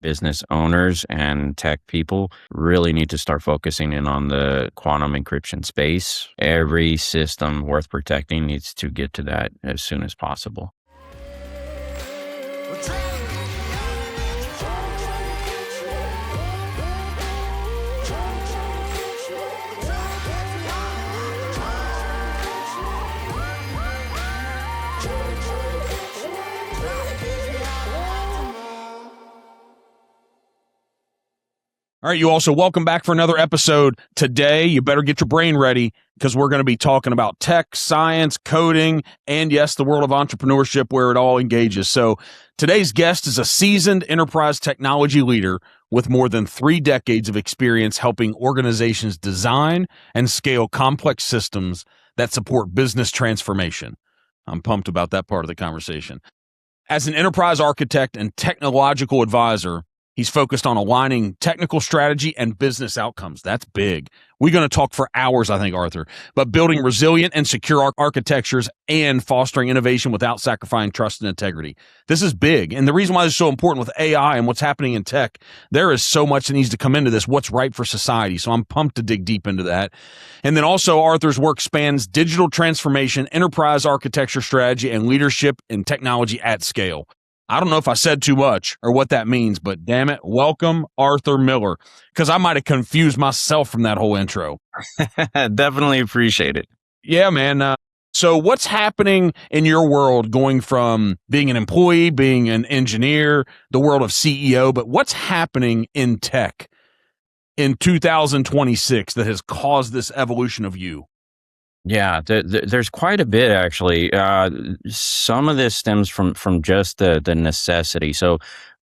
business owners and tech people really need to start focusing in on the quantum encryption space. Every system worth protecting needs to get to that as soon as possible. All right, you also welcome back for another episode. Today, you better get your brain ready because we're going to be talking about tech, science, coding, and yes, the world of entrepreneurship where it all engages. So today's guest is a seasoned enterprise technology leader with more than 3 decades of experience helping organizations design and scale complex systems that support business transformation. I'm pumped about that part of the conversation. As an enterprise architect and technological advisor, he's focused on aligning technical strategy and business outcomes. That's big. We're going to talk for hours, I think, Arthur, but building resilient and secure architectures and fostering innovation without sacrificing trust and integrity. This is big. And the reason why this is so important with AI and what's happening in tech, there is so much that needs to come into this, what's right for society. So I'm pumped to dig deep into that. And then also Arthur's work spans digital transformation, enterprise architecture strategy, and leadership in technology at scale. I don't know if I said too much or what that means, but damn it, welcome Arthur Miller, because I might have confused myself from that whole intro. Definitely appreciate it. Yeah, man. So what's happening in your world going from being an employee, being an engineer, the world of CEO, but what's happening in tech in 2026 that has caused this evolution of you? Yeah, there's quite a bit actually. Some of this stems from just the necessity. So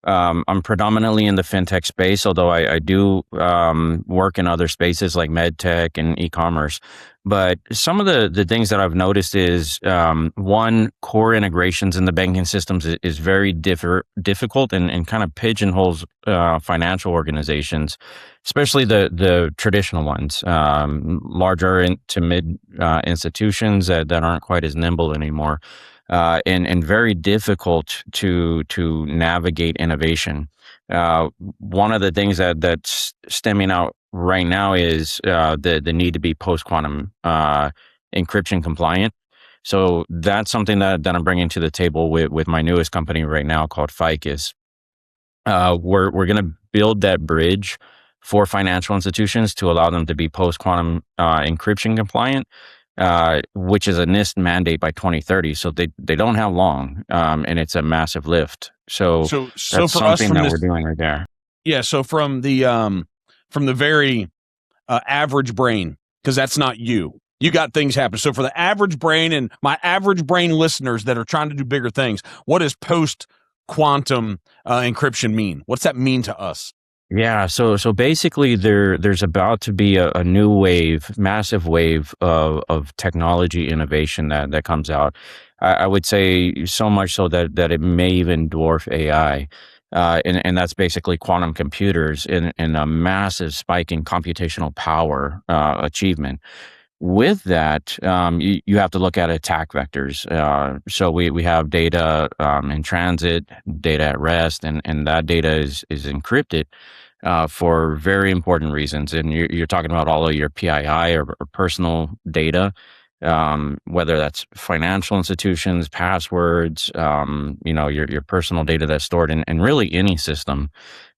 I'm predominantly in the fintech space, although I do work in other spaces like med tech and e-commerce. But some of the things that I've noticed is one, core integrations in the banking systems is very difficult and kind of pigeonholes financial organizations, especially the traditional ones, larger to mid institutions that aren't quite as nimble anymore, and very difficult to navigate innovation. One of the things that's stemming out right now is the need to be post-quantum encryption compliant. So that's something that I'm bringing to the table with my newest company right now called Ficus. We're going to build that bridge for financial institutions to allow them to be post-quantum encryption compliant, which is a NIST mandate by 2030. So they don't have long, and it's a massive lift. So that's for us something that we're doing right there. Yeah. So from the very average brain, because that's not you. You got things happen. So for the average brain and my average brain listeners that are trying to do bigger things, what does post-quantum encryption mean? What's that mean to us? Yeah, so basically there's about to be a new wave, massive wave of technology innovation that comes out. I would say so much so that it may even dwarf AI. And that's basically quantum computers in a massive spike in computational power achievement. With that, you have to look at attack vectors. So we have data in transit, data at rest, and that data is encrypted for very important reasons. And you're talking about all of your PII or personal data, whether that's financial institutions, passwords, your personal data that's stored in really any system.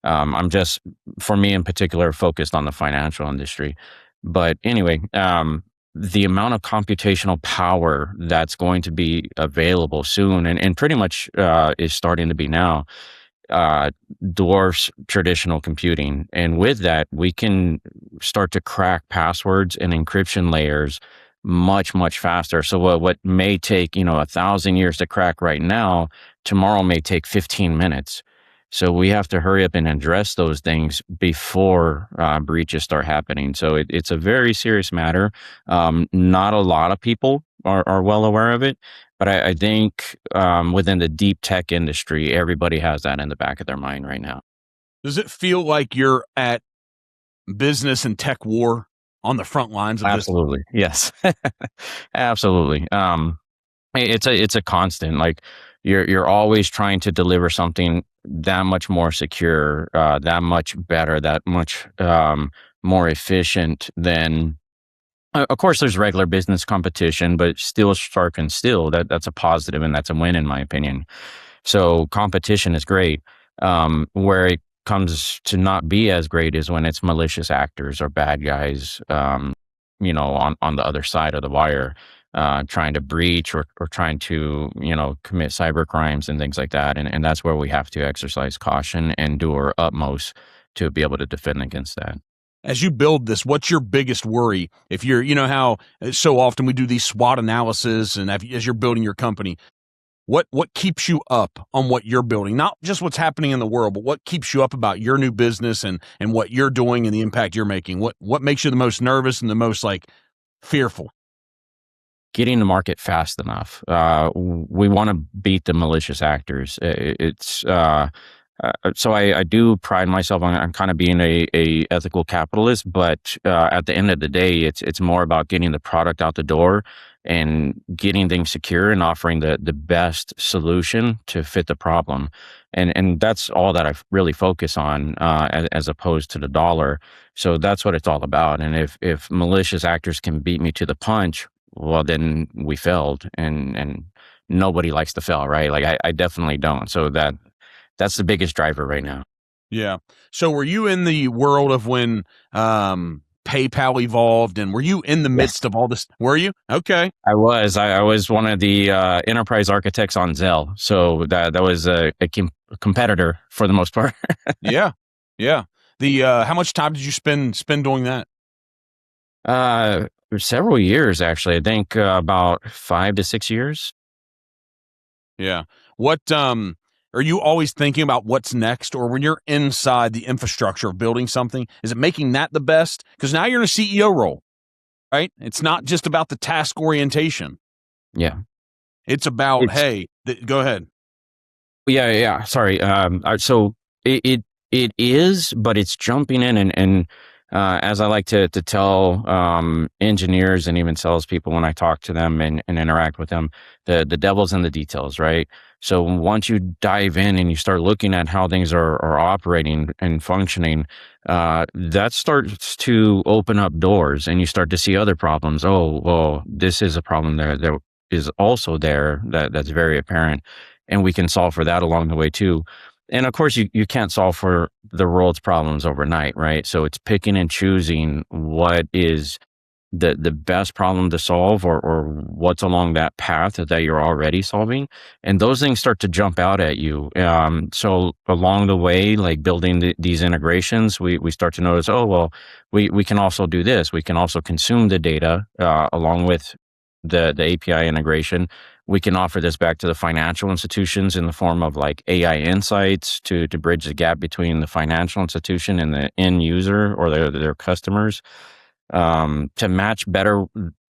I'm just, for me in particular, focused on the financial industry. But anyway, the amount of computational power that's going to be available soon and pretty much is starting to be now, dwarfs traditional computing. And with that, we can start to crack passwords and encryption layers much, much faster. So what may take, 1,000 years to crack right now, tomorrow may take 15 minutes. So we have to hurry up and address those things before breaches start happening. So it's a very serious matter. Not a lot of people are well aware of it, but I think within the deep tech industry, everybody has that in the back of their mind right now. Does it feel like you're at business and tech war on the front lines of Absolutely. Yes. Absolutely. It's a constant. Like you're always trying to deliver something that much more secure, that much better, that much more efficient than. Of course, there's regular business competition, but steel sharpens steel. That's a positive, and that's a win in my opinion. So competition is great. Where it comes to not be as great is when it's malicious actors or bad guys, on the other side of the wire, trying to breach or trying to, commit cyber crimes and things like that. And that's where we have to exercise caution and do our utmost to be able to defend against that. As you build this, what's your biggest worry? If you're, how so often we do these SWOT analysis, and as you're building your company, what keeps you up on what you're building? Not just what's happening in the world, but what keeps you up about your new business and what you're doing and the impact you're making? What makes you the most nervous and the most fearful? Getting the market fast enough. We want to beat the malicious actors. So I do pride myself on kind of being a ethical capitalist, but at the end of the day, it's more about getting the product out the door and getting things secure and offering the best solution to fit the problem, and that's all that I really focus on, as opposed to the dollar. So that's what it's all about. And if malicious actors can beat me to the punch, well, then we failed, and nobody likes to fail, right? Like I definitely don't. So that's the biggest driver right now. Yeah. So were you in the world of when PayPal evolved, and were you in the Yes. midst of all this? Were you? Okay. I was one of the enterprise architects on Zelle, so that was a competitor for the most part. Yeah. Yeah. The how much time did you spend doing that? Several years actually. I think about 5 to 6 years. Yeah. What are you always thinking about what's next, or when you're inside the infrastructure of building something, is it making that the best? Because now you're in a CEO role, right? It's not just about the task orientation. Yeah, It's about, it's hey, go ahead. yeah. Sorry. So it is, but it's jumping in and as I like to tell engineers and even salespeople when I talk to them and interact with them, the devil's in the details, right? So once you dive in and you start looking at how things are operating and functioning, that starts to open up doors, and you start to see other problems. Oh, well, this is a problem there is also there that's very apparent, and we can solve for that along the way too. And of course, you can't solve for the world's problems overnight, right? So it's picking and choosing what is the best problem to solve, or what's along that path that you're already solving. And those things start to jump out at you. So along the way, like building these integrations, we start to notice, oh, well, we can also do this. We can also consume the data along with the API integration. We can offer this back to the financial institutions in the form of like AI insights to bridge the gap between the financial institution and the end user or their customers, to match better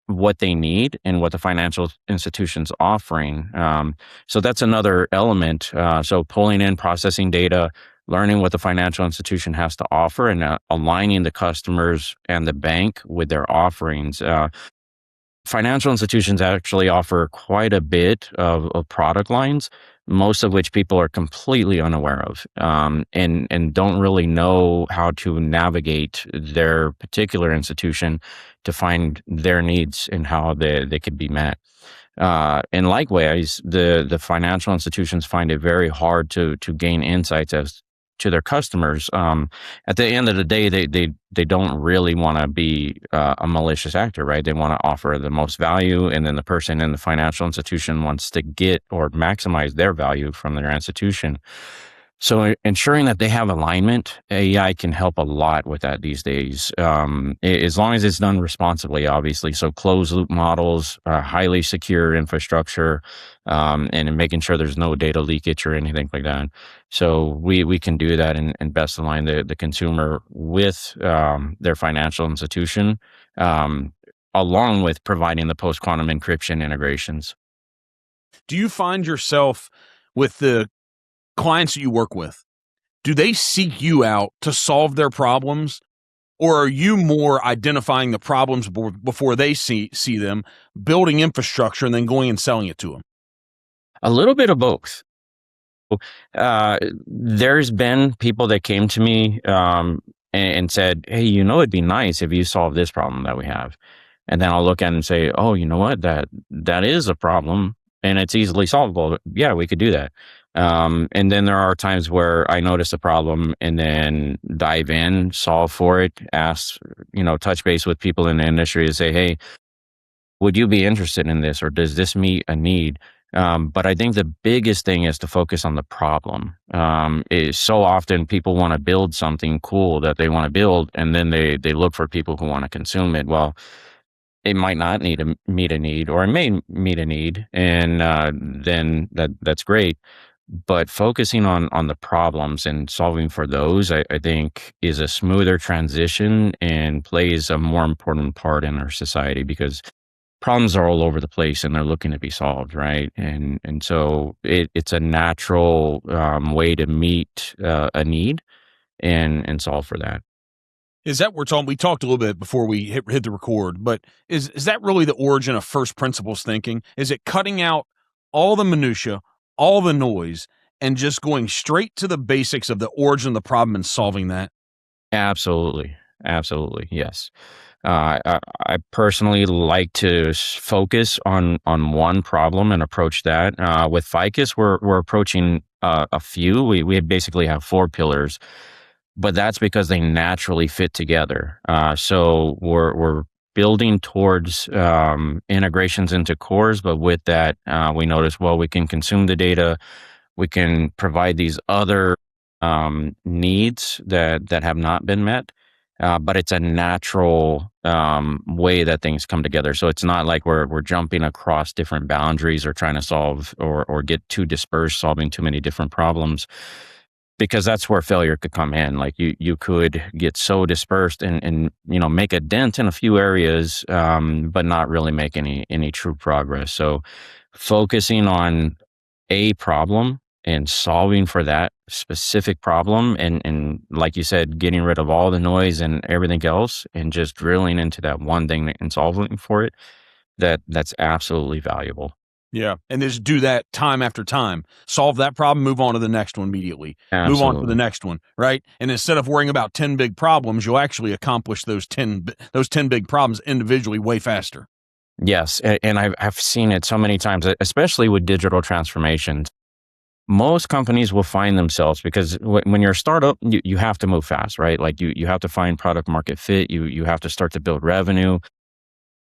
what they need and what the financial institution's offering. So that's another element. So pulling in processing data, learning what the financial institution has to offer, and aligning the customers and the bank with their offerings. Financial institutions actually offer quite a bit of product lines, most of which people are completely unaware of, and don't really know how to navigate their particular institution to find their needs and how they could be met. And likewise, the financial institutions find it very hard to gain insights as to their customers. At the end of the day, they don't really want to be a malicious actor, right? They want to offer the most value, and then the person in the financial institution wants to get or maximize their value from their institution. So ensuring that they have alignment, AI can help a lot with that these days, as long as it's done responsibly, obviously. So closed loop models, highly secure infrastructure, and making sure there's no data leakage or anything like that. So we can do that and best align the consumer with their financial institution, along with providing the post quantum encryption integrations. Do you find yourself with the clients that you work with, do they seek you out to solve their problems, or are you more identifying the problems before they see them, building infrastructure, and then going and selling it to them? A little bit of both. Uh, there's been people that came to me and said, "Hey, it'd be nice if you solve this problem that we have." And then I'll look at it and say, "Oh, you know what? That is a problem, and it's easily solvable. Yeah, we could do that." And then there are times where I notice a problem and then dive in, solve for it, ask, touch base with people in the industry to say, "Hey, would you be interested in this, or does this meet a need?" But I think the biggest thing is to focus on the problem. Is so often people want to build something cool that they want to build, and then they look for people who want to consume it. Well, it might not meet a need, or it may meet a need, and then that's great. But focusing on the problems and solving for those, I think, is a smoother transition and plays a more important part in our society, because problems are all over the place and they're looking to be solved, right? And so it's a natural way to meet a need and solve for that. Is that we're talking? We talked a little bit before we hit the record, but is that really the origin of first principles thinking? Is it cutting out all the minutia, all the noise, and just going straight to the basics of the origin of the problem and solving that? Absolutely, absolutely, yes. I personally like to focus on one problem and approach that. With Ficus, we're approaching a few. We basically have four pillars, but that's because they naturally fit together. So we're building towards integrations into cores, but with that, we notice, well, we can consume the data, we can provide these other needs that have not been met. But it's a natural way that things come together. So it's not like we're jumping across different boundaries or trying to solve or get too dispersed, solving too many different problems, because that's where failure could come in. Like you could get so dispersed and make a dent in a few areas, but not really make any true progress. So focusing on a problem and solving for that specific problem, and like you said, getting rid of all the noise and everything else and just drilling into that one thing and solving for it, that's absolutely valuable. Yeah, and just do that time after time. Solve that problem, move on to the next one immediately. Move on to the Absolutely. next one, right? And instead of worrying about 10 big problems, you'll actually accomplish those 10 big problems individually way faster. Yes, and I've seen it so many times, especially with digital transformations. Most companies will find themselves, because when you're a startup, you have to move fast, right? Like you have to find product market fit. You have to start to build revenue.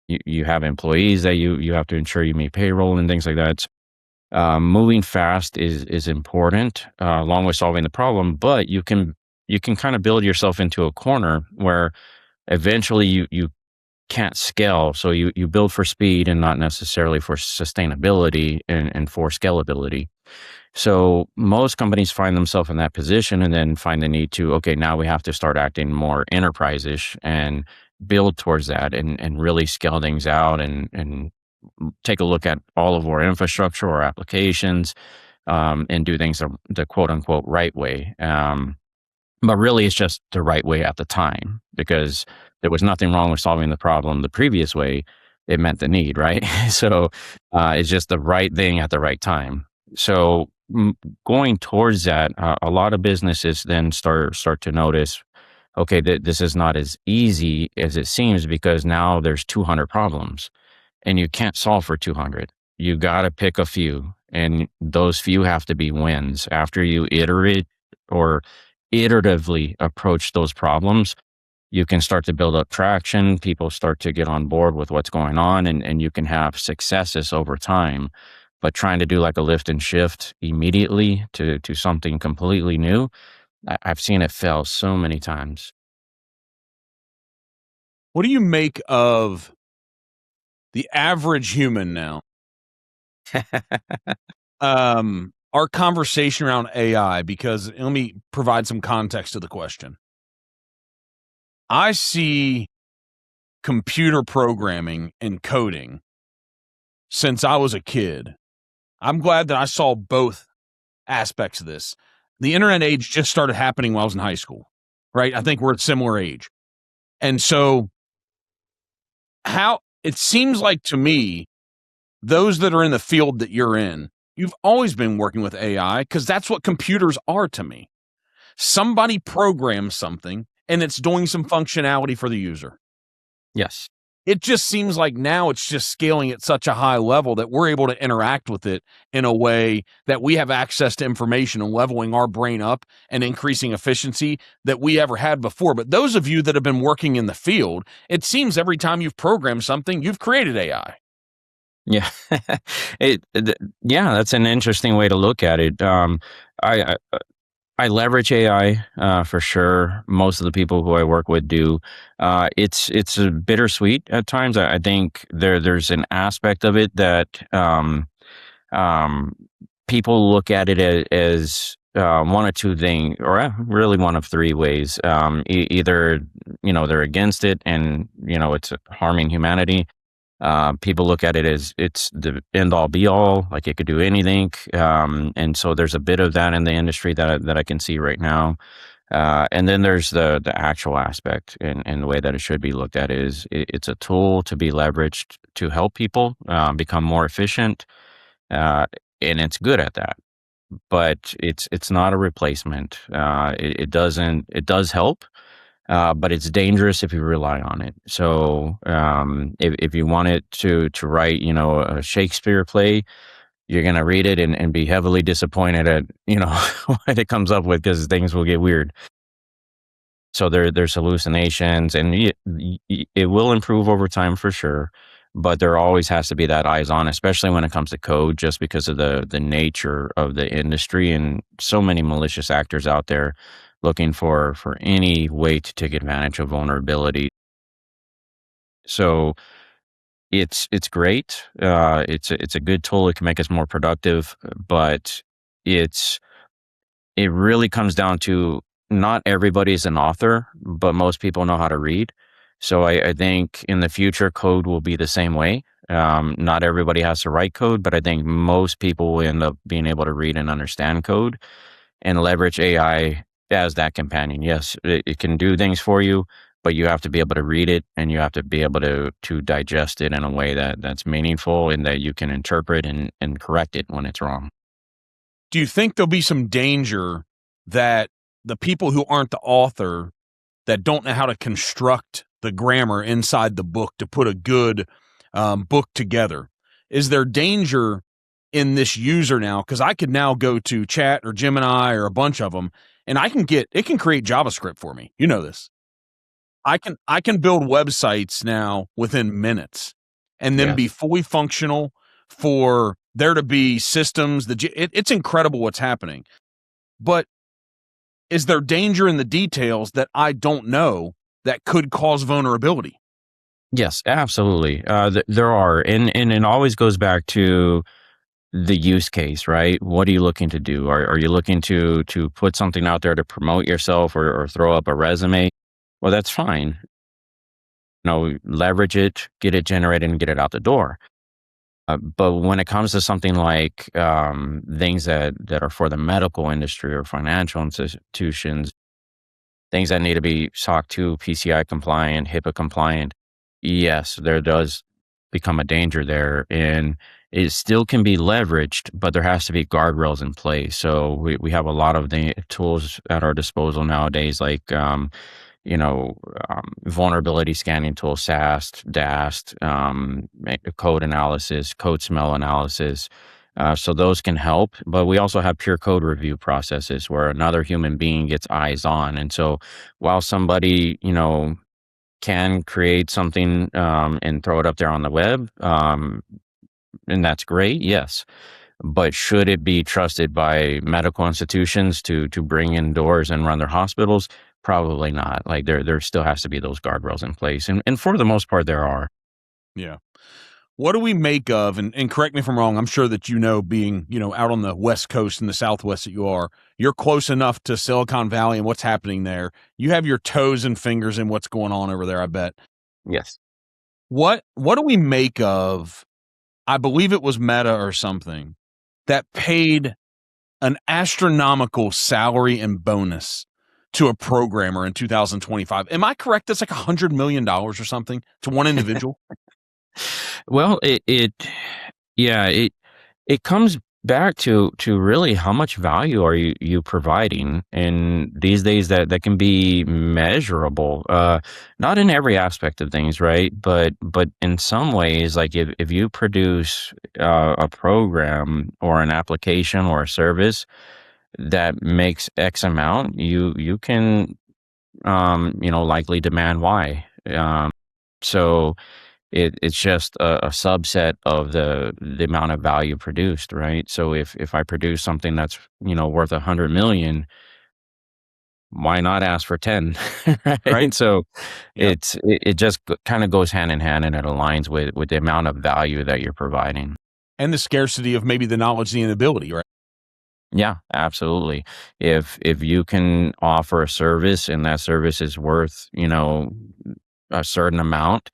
You have employees that you have to ensure you meet payroll and things like that. Moving fast is important, along with solving the problem. But you can kind of build yourself into a corner where eventually you can't scale. So you build for speed and not necessarily for sustainability and for scalability. So most companies find themselves in that position and then find the need to, okay, now we have to start acting more enterprise-ish and build towards that and really scale things out and take a look at all of our infrastructure or applications, and do things the quote unquote right way. But really, it's just the right way at the time, because there was nothing wrong with solving the problem the previous way. It met the need, right? So it's just the right thing at the right time. So going towards that, a lot of businesses then start to notice, okay, this is not as easy as it seems, because now there's 200 problems and you can't solve for 200. You got to pick a few, and those few have to be wins. After you iterate or iteratively approach those problems, you can start to build up traction. People start to get on board with what's going on, and you can have successes over time. But trying to do like a lift and shift immediately to something completely new, I've seen it fail so many times. What do you make of the average human now? Our conversation around AI, because let me provide some context to the question. I see computer programming and coding since I was a kid. I'm glad that I saw both aspects of this. The internet age just started happening when I was in high school, right? I think we're at similar age. And so how it seems like to me, those that are in the field that you're in you've always been working with AI because that's what computers are to me. Somebody programs something and it's doing some functionality for the user. Yes. It just seems like now it's just scaling at such a high level that we're able to interact with it in a way that we have access to information and leveling our brain up and increasing efficiency that we ever had before. But those of you that have been working in the field, it seems every time you've programmed something, you've created AI. Yeah. Yeah, that's an interesting way to look at it. I I leverage AI for sure. Most of the people who I work with do. It's a bittersweet at times. I think there's an aspect of it that um, people look at it as one of two things, or really one of three ways. Either they're against it, and it's harming humanity. People look at it as it's the end all be all, like it could do anything. And so there's a bit of that in the industry that I can see right now. And then there's the actual aspect, and the way that it should be looked at is it's a tool to be leveraged to help people become more efficient, uh, and it's good at that. But it's not a replacement. It does help, but it's dangerous if you rely on it. So if you want it to write, a Shakespeare play, you're gonna read it and be heavily disappointed at what it comes up with, because things will get weird. So there's hallucinations, and it will improve over time for sure. But there always has to be that eyes on, especially when it comes to code, just because of the nature of the industry and so many malicious actors out there looking for any way to take advantage of vulnerability. So it's great. It's a good tool. It can make us more productive, but it's it really comes down to not everybody's an author, but most people know how to read. So I think in the future, code will be the same way. Not everybody has to write code, but I think most people will end up being able to read and understand code and leverage AI as that companion. Yes, it can do things for you, but you have to be able to read it, and you have to be able to digest it in a way that's meaningful and that you can interpret and correct it when it's wrong. Do you think there'll be some danger that the people who aren't the author, that don't know how to construct the grammar inside the book to put a good book together, is there danger in this user now? Because I could now go to Chat or Gemini or a bunch of them, and it can create JavaScript for me. You know this. I can build websites now within minutes, and then be Yes. fully functional for there to be systems. It's incredible what's happening. But is there danger in the details that I don't know that could cause vulnerability? Yes, absolutely. There are, and it always goes back to the use case, right? What are you looking to do? Are you looking to put something out there to promote yourself, or throw up a resume? Well, that's fine. Leverage it, get it generated, and get it out the door. But when it comes to something like things that are for the medical industry or financial institutions, things that need to be SOC 2, PCI compliant, HIPAA compliant, yes, there does become a danger there. And it still can be leveraged, but there has to be guardrails in place. So we have a lot of the tools at our disposal nowadays, like vulnerability scanning tools, SAST, DAST, code analysis, code smell analysis. So those can help, but we also have pure code review processes where another human being gets eyes on. And so while somebody, can create something and throw it up there on the web, and that's great, yes. But should it be trusted by medical institutions to bring indoors and run their hospitals? Probably not. Like there still has to be those guardrails in place, and for the most part, there are. Yeah. What do we make of, and correct me if I'm wrong, I'm sure that being, out on the West Coast and the Southwest that you're close enough to Silicon Valley and what's happening there. You have your toes and fingers in what's going on over there, I bet. Yes. What do we make of, I believe it was Meta or something, that paid an astronomical salary and bonus to a programmer in 2025. Am I correct? That's like $100 million or something to one individual. Well, yeah, it comes back to really how much value are you providing? And these days that can be measurable, not in every aspect of things, right? But in some ways, like if you produce a program or an application or a service that makes X amount, you can likely demand Y. So it's just a subset of the amount of value produced, right? So if I produce something that's worth 100 million, why not ask for 10? Right. Right? So Yep. it just kind of goes hand in hand, and it aligns with the amount of value that you're providing. And the scarcity of maybe the knowledge and ability, right? Yeah, absolutely. If you can offer a service and that service is worth, a certain amount,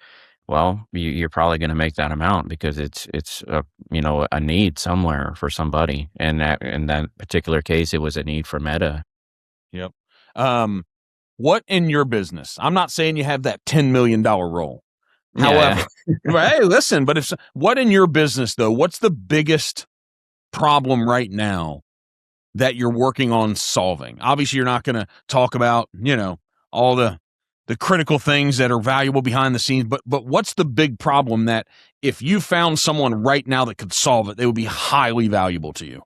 well, you're probably going to make that amount because it's a need somewhere for somebody, and that in that particular case, it was a need for Meta. Yep. Um, what in your business? I'm not saying you have that $10 million role. Yeah, However, hey, listen, but if what in your business though? What's the biggest problem right now that you're working on solving? Obviously, you're not going to talk about, all the critical things that are valuable behind the scenes, but what's the big problem that if you found someone right now that could solve it, they would be highly valuable to you?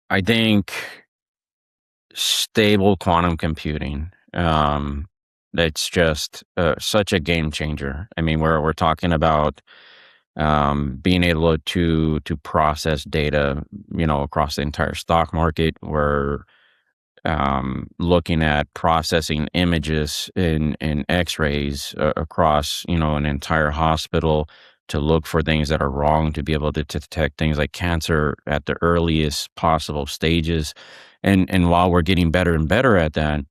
I think stable quantum computing. That's just such a game changer. I mean, we're talking about being able to process data, across the entire stock market. We're looking at processing images in X-rays across, an entire hospital to look for things that are wrong, to be able to detect things like cancer at the earliest possible stages. And while we're getting better and better at that,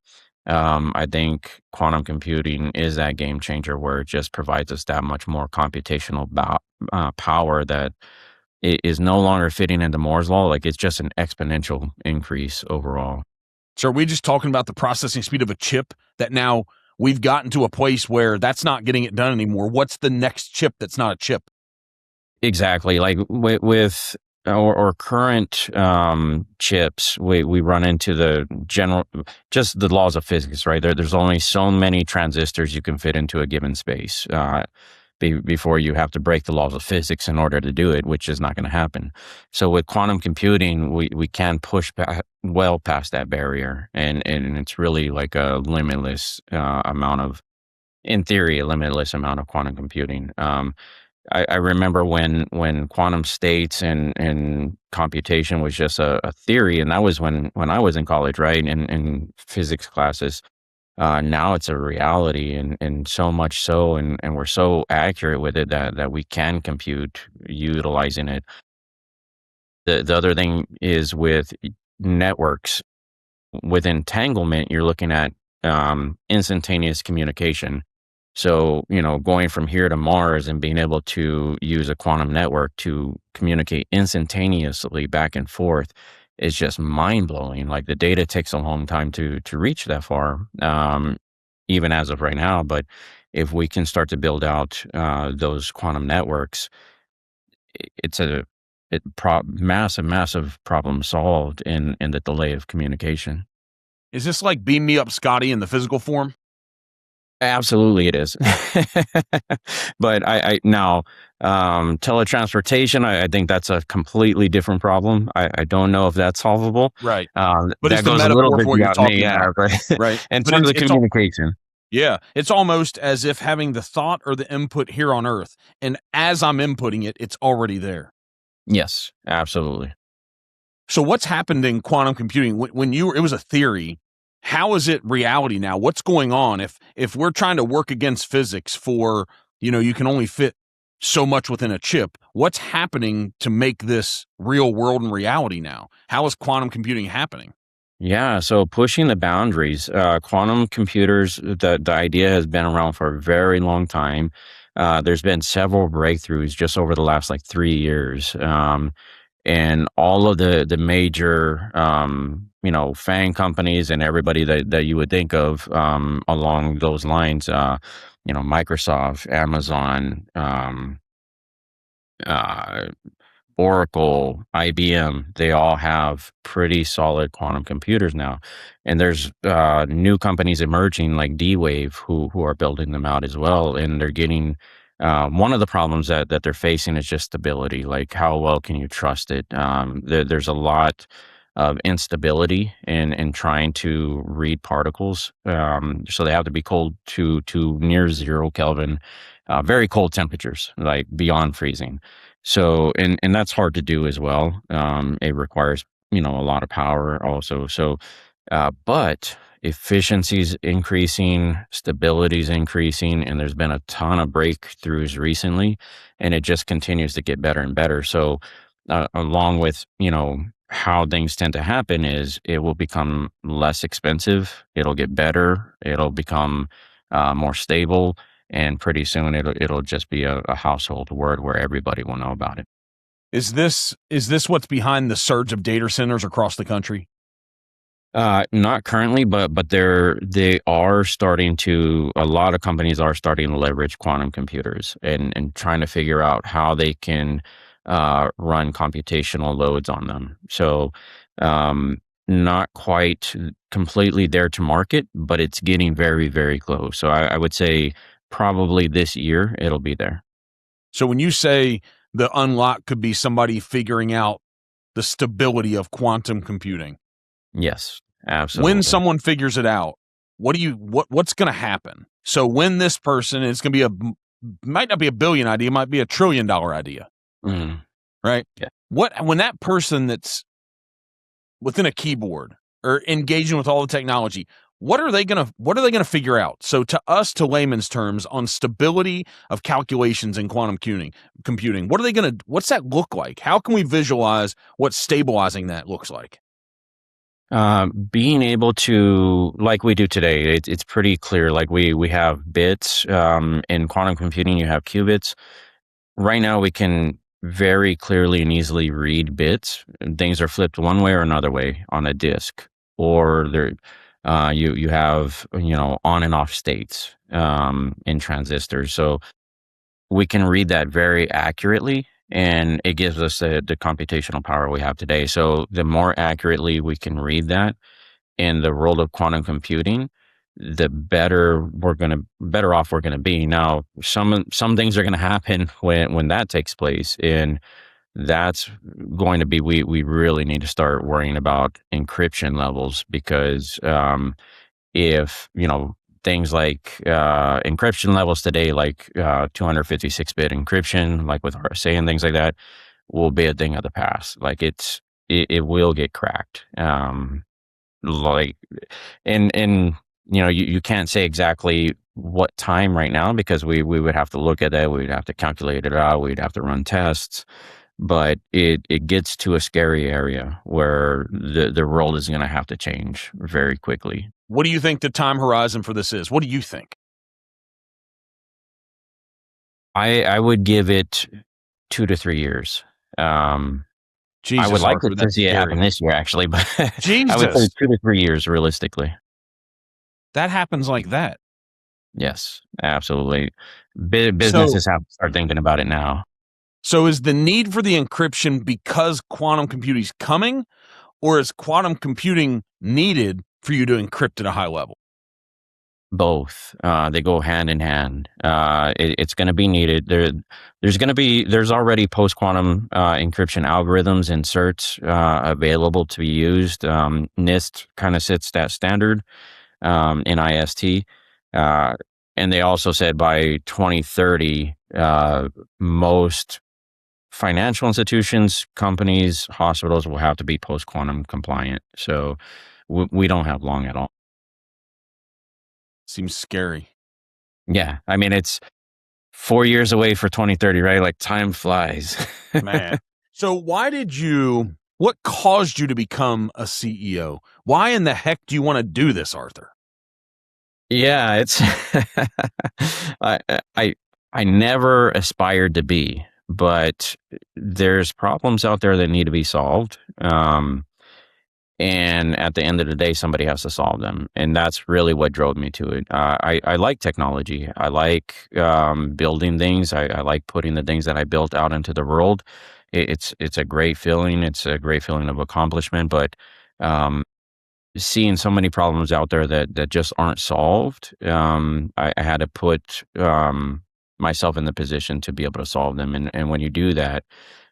I think quantum computing is that game changer where it just provides us that much more computational power that is no longer fitting into Moore's law. Like it's just an exponential increase overall. So are we just talking about the processing speed of a chip that now we've gotten to a place where that's not getting it done anymore? What's the next chip that's not a chip? Exactly. Like with our current chips, we run into the general, just the laws of physics, right? There's only so many transistors you can fit into a given space before you have to break the laws of physics in order to do it, which is not going to happen. So with quantum computing, we can push well past that barrier, and it's really like a limitless amount of, in theory, a limitless amount of quantum computing. I remember when quantum states and computation was just a theory, and that was when I was in college, right? In physics classes. Now it's a reality, and so much so, and we're so accurate with it that we can compute utilizing it. The other thing is with networks. With entanglement, you're looking at instantaneous communication. So, going from here to Mars and being able to use a quantum network to communicate instantaneously back and forth is just mind blowing. Like the data takes a long time to reach that far, even as of right now. But if we can start to build out those quantum networks, it's massive, massive problem solved in the delay of communication. Is this like beam me up Scotty in the physical form? Absolutely, it is. But I now teletransportation. I think that's a completely different problem. I don't know if that's solvable. Right. But it's That the goes a little metaphor for bit what you're beyond me, talking yeah. about. But Right. in But terms of it's all communication, yeah. It's almost as if having the thought or the input here on Earth, and as I'm inputting it, it's already there. yes, absolutely. So what's happened in quantum computing when you it was a theory? How is it reality now? What's going on if we're trying to work against physics for, you can only fit so much within a chip. What's happening to make this real world and reality now? How is quantum computing happening? Yeah, so pushing the boundaries, quantum computers, the idea has been around for a very long time. There's been several breakthroughs just over the last like 3 years. And all of the major FANG companies and everybody that you would think of along those lines, Microsoft, Amazon, uh, Oracle, IBM, they all have pretty solid quantum computers now. And there's new companies emerging like D-Wave who are building them out as well. And they're getting one of the problems that they're facing is just stability. Like, how well can you trust it? There's a lot of instability in trying to read particles. So they have to be cold to near 0 Kelvin, very cold temperatures, like beyond freezing. So, and that's hard to do as well. It requires, a lot of power also. So, but efficiency's increasing, stability's increasing, and there's been a ton of breakthroughs recently, and it just continues to get better and better. So, along with, how things tend to happen is it will become less expensive, it'll get better, it'll become more stable, and pretty soon it'll just be a household word where everybody will know about it. Is this what's behind the surge of data centers across the country? Not currently, but they are starting to. A lot of companies are starting to leverage quantum computers and trying to figure out how they can run computational loads on them. So, not quite completely there to market, but it's getting very, very close. So I would say probably this year it'll be there. So when you say the unlock could be somebody figuring out the stability of quantum computing, Yes, when absolutely. someone figures it out, what's going to happen? So when this person, it's going to be might not be a billion idea, might be $1 trillion idea, Mm, right? yeah. When that person that's within a keyboard or engaging with all the technology, what are they gonna figure out? So to us, to layman's terms, on stability of calculations in quantum computing, what's that look like? How can we visualize what stabilizing that looks like? Being able to, like we do today, it's pretty clear. Like we have bits. In quantum computing, you have qubits. Right now, we can very clearly and easily read bits. And things are flipped one way or another way on a disk, or you have on and off states in transistors. So we can read that very accurately, and it gives us the computational power we have today. So the more accurately we can read that in the world of quantum computing, the better off we're gonna be. Now, some things are gonna happen when that takes place, and that's going to be we really need to start worrying about encryption levels because if things like encryption levels today, like 256-bit encryption, like with RSA and things like that, will be a thing of the past. Like it will get cracked. Like and you can't say exactly what time right now because we would have to look at that, we'd have to calculate it out, we'd have to run tests, but it gets to a scary area where the world is going to have to change very quickly. What do you think the time horizon for this is? What do you think? I would give it 2 to 3 years. I would Jesus, like Arthur, to that's see it happen scary. this year, actually, but I would say Jesus, 2 to 3 years realistically. that happens like that. Yes, absolutely. So, Businesses have to start thinking about it now. so is the need for the encryption because quantum computing is coming, or is quantum computing needed for you to encrypt at a high level? Both, they go hand in hand. It's going to be needed. There's already post quantum encryption algorithms and certs available to be used. NIST kind of sets that standard in IST, uh, and they also said by 2030, most financial institutions, companies, hospitals will have to be post quantum compliant. So we don't have long at all. Seems scary. Yeah, I mean it's 4 years away for 2030, right? Like time flies. Man. So what caused you to become a CEO? Why in the heck do you want to do this, Arthur? Yeah, it's I I I never aspired to be, but there's problems out there that need to be solved. And at the end of the day, somebody has to solve them, and that's really what drove me to it. I like technology. I like building things. I like putting the things that I built out into the world. It's a great feeling. It's a great feeling of accomplishment. But um, seeing so many problems out there that just aren't solved, I had to put myself in the position to be able to solve them. And when you do that,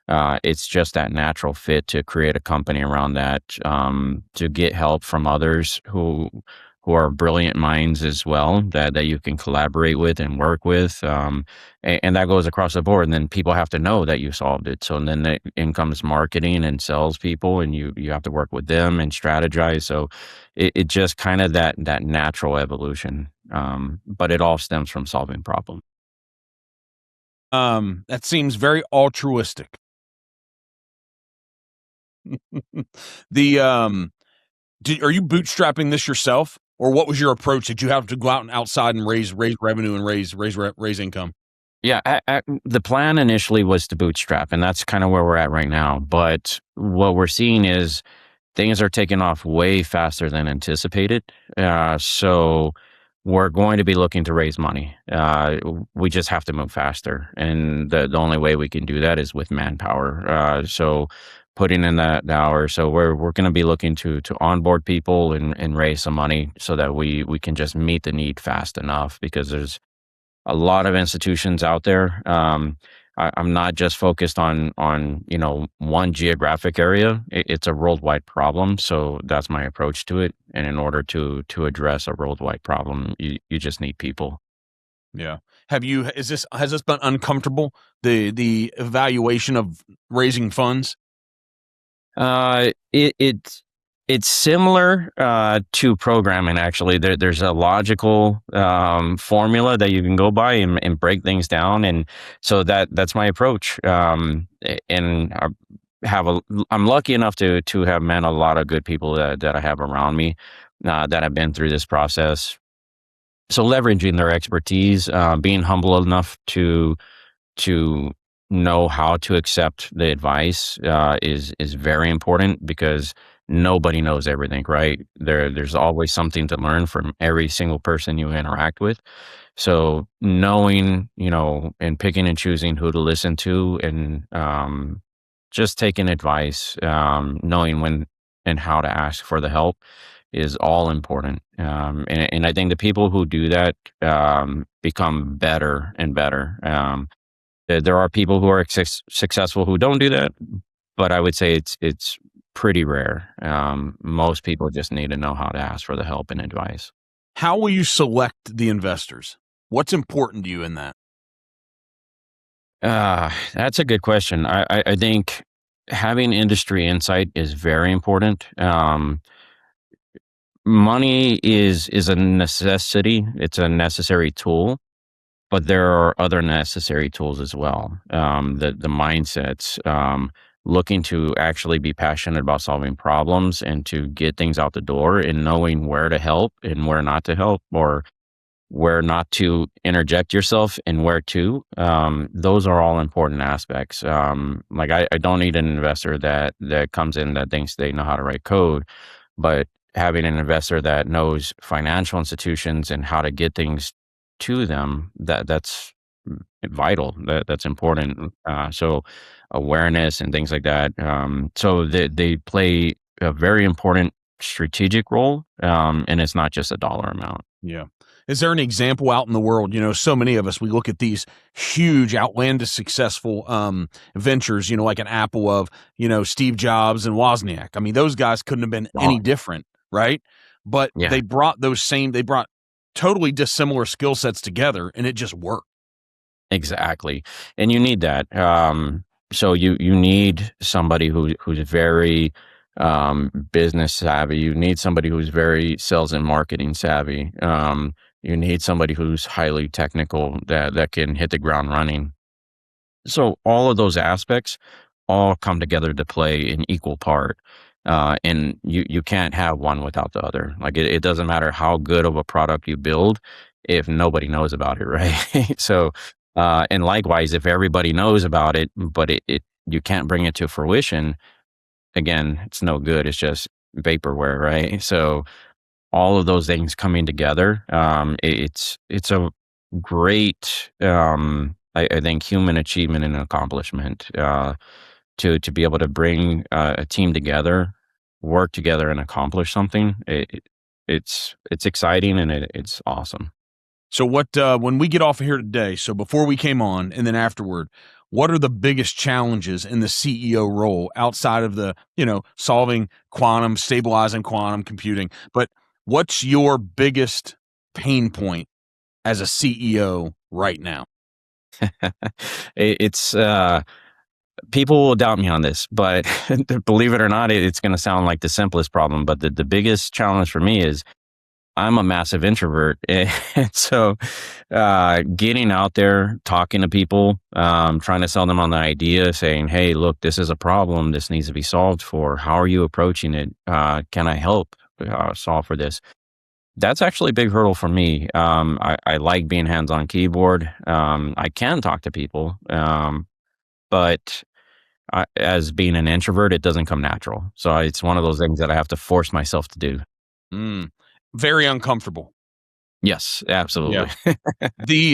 it's just that natural fit to create a company around that, to get help from others who are brilliant minds as well, that you can collaborate with and work with, and that goes across the board. And then people have to know that you solved it. So then in comes marketing and salespeople, and you have to work with them and strategize. So it just kind of that natural evolution, but it all stems from solving problems. That seems very altruistic. The are you bootstrapping this yourself, or what was your approach? Did you have to go out and outside and raise revenue and raise income? Yeah, the plan initially was to bootstrap, and that's kind of where we're at right now. But what we're seeing is things are taking off way faster than anticipated. So we're going to be looking to raise money. We just have to move faster, and the only way we can do that is with manpower. So putting in the hours. So we're going to be looking to onboard people and raise some money so that we can just meet the need fast enough, because there's a lot of institutions out there. I'm not just focused on one geographic area. It's a worldwide problem, so that's my approach to it. And in order to address a worldwide problem, you just need people. Yeah. Has this been uncomfortable? The evaluation of raising funds? It's similar to programming. Actually, there's a logical formula that you can go by and break things down, and so that's my approach. And I'm lucky enough to have met a lot of good people that I have around me that have been through this process. So leveraging their expertise, being humble enough to know how to accept the advice is very important, because nobody knows everything, right? There's always something to learn from every single person you interact with. So knowing, and picking and choosing who to listen to, and just taking advice, knowing when and how to ask for the help is all important. And I think the people who do that become better and better. There are people who are successful who don't do that, but I would say it's pretty rare. Most people just need to know how to ask for the help and advice. How will you select the investors? What's important to you in that? That's a good question. I think having industry insight is very important. Money is a necessity. It's a necessary tool, but there are other necessary tools as well. The mindsets, looking to actually be passionate about solving problems and to get things out the door, and knowing where to help and where not to help, or where not to interject yourself and where to. Those are all important aspects. Like I don't need an investor that comes in that thinks they know how to write code, but having an investor that knows financial institutions and how to get things to them, that's vital. That's important. So awareness and things like that. So they play a very important strategic role, and it's not just a dollar amount. Yeah. Is there an example out in the world? So many of us, we look at these huge, outlandish, successful ventures, like an Apple of, Steve Jobs and Wozniak. I mean, those guys couldn't have been any different, right? But Yeah. they brought totally dissimilar skill sets together, and it just worked. Exactly. And you need that. So you need somebody who's very business savvy. You need somebody who's very sales and marketing savvy. You need somebody who's highly technical that can hit the ground running. So all of those aspects all come together to play in equal part. And you can't have one without the other. Like it doesn't matter how good of a product you build if nobody knows about it, right? So, and likewise, if everybody knows about it, but you can't bring it to fruition, again, it's no good. It's just vaporware, right? So all of those things coming together, it's a great, I think, human achievement and accomplishment, to be able to bring a team together, work together, and accomplish something. It's exciting and it's awesome. So when we get off of here today, so before we came on and then afterward, what are the biggest challenges in the CEO role outside of the, solving quantum, stabilizing quantum computing? But what's your biggest pain point as a CEO right now? It's people will doubt me on this, but believe it or not, it's going to sound like the simplest problem. But the biggest challenge for me is I'm a massive introvert. And so getting out there, talking to people, trying to sell them on the idea, saying, hey, look, this is a problem. This needs to be solved for. How are you approaching it? Can I help solve for this? That's actually a big hurdle for me. I like being hands on keyboard. I can talk to people, but as being an introvert, it doesn't come natural. So it's one of those things that I have to force myself to do. Mm, very uncomfortable. Yes, Yeah. absolutely.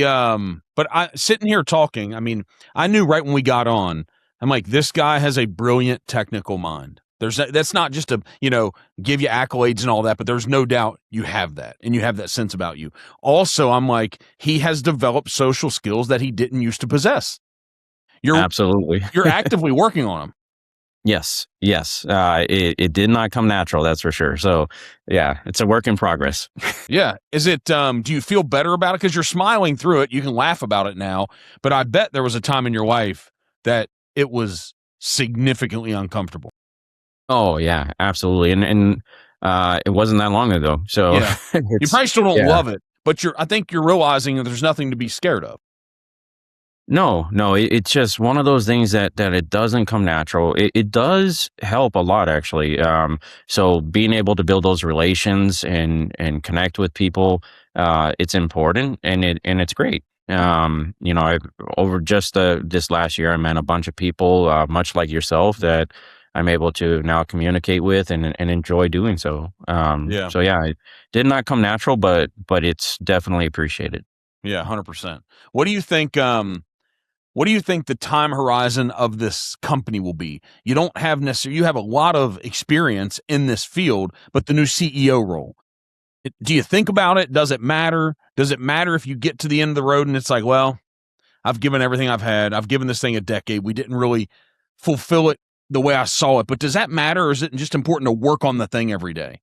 But I sitting here talking, I mean, I knew right when we got on, I'm like, this guy has a brilliant technical mind. That's not just to, give you accolades and all that, but there's no doubt you have that and you have that sense about you. Also, I'm like, he has developed social skills that he didn't used to possess. You're Absolutely. you're actively working on them. Yes, yes. It did not come natural, that's for sure. So, yeah, it's a work in progress. Yeah. Is it do you feel better about it cuz you're smiling through it, you can laugh about it now, but I bet there was a time in your life that it was significantly uncomfortable. Oh, yeah, absolutely, and it wasn't that long ago. So, Yeah. You it's probably still don't yeah. love it, but I think you're realizing that there's nothing to be scared of. No, no, it's just one of those things that it doesn't come natural. It does help a lot, actually. So being able to build those relations and connect with people, it's important and it's great. I've over just this last year, I met a bunch of people, much like yourself, that I'm able to now communicate with and enjoy doing so. Yeah. So yeah, it did not come natural, but it's definitely appreciated. Yeah, 100%. What do you think what do you think the time horizon of this company will be? You don't have necessarily you have a lot of experience in this field, but the new CEO role. Do you think about it? Does it matter? Does it matter if you get to the end of the road and it's like, well, I've given everything I've had. I've given this thing a decade. We didn't really fulfill it the way I saw it. But does that matter, or is it just important to work on the thing every day?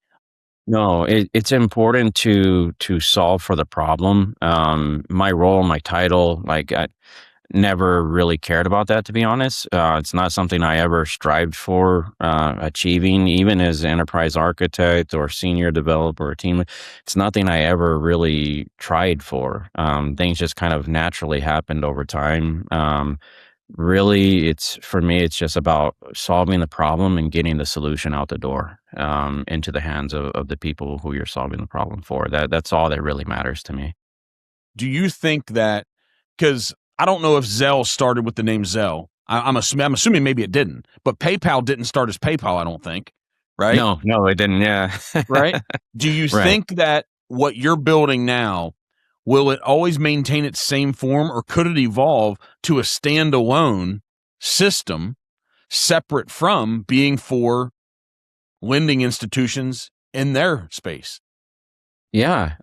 No, it's important to solve for the problem. My role, my title, like I never really cared about that, to be honest. It's not something I ever strived for achieving, even as enterprise architect or senior developer or team. It's nothing I ever really tried for. Things just kind of naturally happened over time. Really, it's for me, it's just about solving the problem and getting the solution out the door, into the hands of the people who you're solving the problem for. That's all that really matters to me. Do you think that because I don't know if Zelle started with the name Zelle. I'm assuming maybe it didn't, but PayPal didn't start as PayPal, I don't think. Right? No, no, it didn't. Yeah. Right? Do you Right. think that what you're building now, will it always maintain its same form, or could it evolve to a standalone system separate from being for lending institutions in their space? Yeah,